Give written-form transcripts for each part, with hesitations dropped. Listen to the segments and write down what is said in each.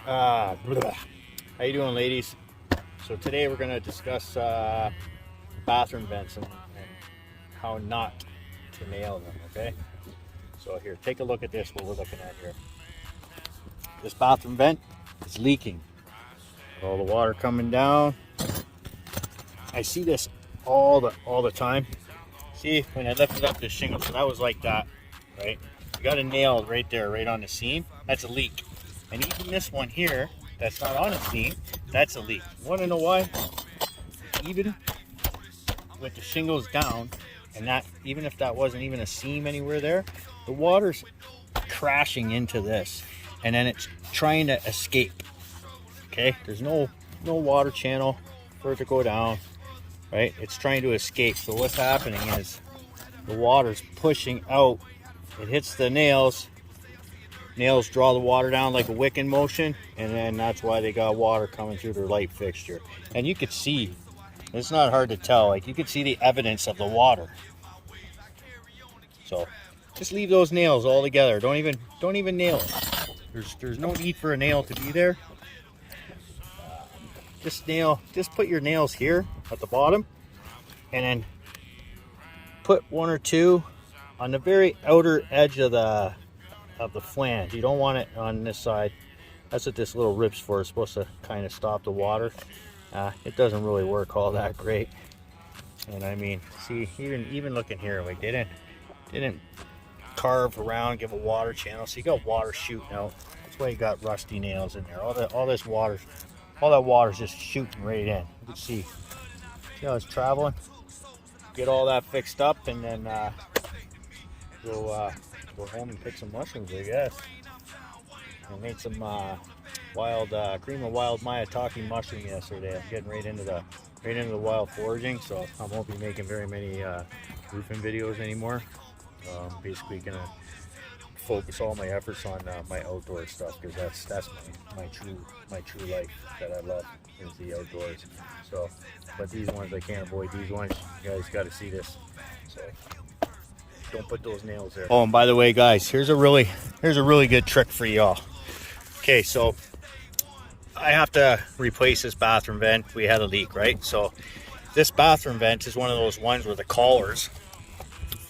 How you doing, ladies? So today we're going to discuss bathroom vents and how not to nail them, okay? So here, take a look at this, what we're looking at here. This bathroom vent is leaking. All the water coming down. I see this all the time. See, when I lifted up this shingle, so that was like that, right? You got a nail right there, right on the seam. That's a leak. And even this one here, that's not on a seam, that's a leak. You want to know why? Even with the shingles down, and that, even if that wasn't even a seam anywhere there, the water's crashing into this, and then it's trying to escape. Okay, there's no water channel for it to go down, right? It's trying to escape. So what's happening is the water's pushing out. It hits the nails. Nails draw the water down like a wicking motion, and then that's why they got water coming through their light fixture. And you could see, it's not hard to tell, like you could see the evidence of the water. So just leave those nails all together. Don't even nail it. There's no need for a nail to be there. Just put your nails here at the bottom, and then put one or two on the very outer edge of the flange. You don't want it on this side. That's what this little rib's for. It's supposed to kind of stop the water. It doesn't really work all that great. And I mean, see, even looking here, like they didn't carve around, give a water channel. So you got water shooting out. That's why you got rusty nails in there. All this water. All that water's just shooting right in. You can see how it's traveling. Get all that fixed up, and then go home and pick some mushrooms, I guess. I made some cream of wild maitake mushroom yesterday. I'm getting right into the wild foraging, so I won't be making very many roofing videos anymore. I'm basically gonna focus all my efforts on my outdoor stuff, because that's my true life that I love, is the outdoors. So, but these ones I can't avoid. These ones, you guys got to see this. So don't put those nails there. Oh, and by the way, guys, here's a really good trick for y'all. Okay, so I have to replace this bathroom vent. We had a leak, right? So this bathroom vent is one of those ones where the collars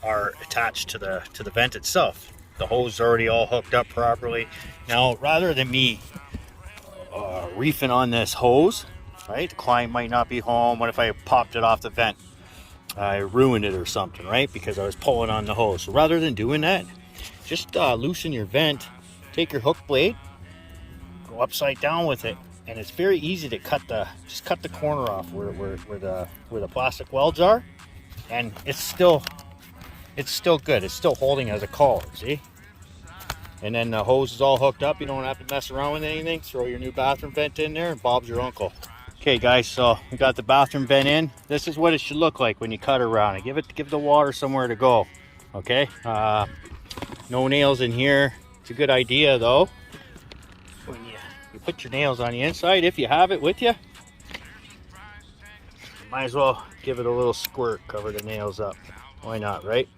are attached to the vent itself. The hose is already all hooked up properly. Now, rather than me reefing on this hose, right? The client might not be home. What if I popped it off the vent? I ruined it or something, right? Because I was pulling on the hose. So rather than doing that, just loosen your vent. Take your hook blade, go upside down with it, and it's very easy to cut the corner off where the plastic welds are, and it's still good. It's still holding as a collar, see? And then the hose is all hooked up. You don't have to mess around with anything. Throw your new bathroom vent in there, and Bob's your uncle. Okay, guys, so we got the bathroom vent in. This is what it should look like when you cut around it. Give the water somewhere to go. Okay, no nails in here. It's a good idea though, when you put your nails on the inside, if you have it with you, might as well give it a little squirt, cover the nails up. Why not, right?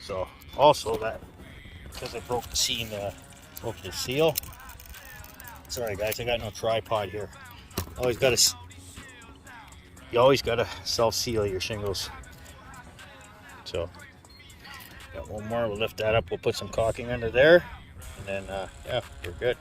So also, that because I broke the seam, broke the seal. Sorry guys, I got no tripod here. You always gotta self-seal your shingles. So got one more. We'll lift that up. We'll put some caulking under there, and then yeah, we're good.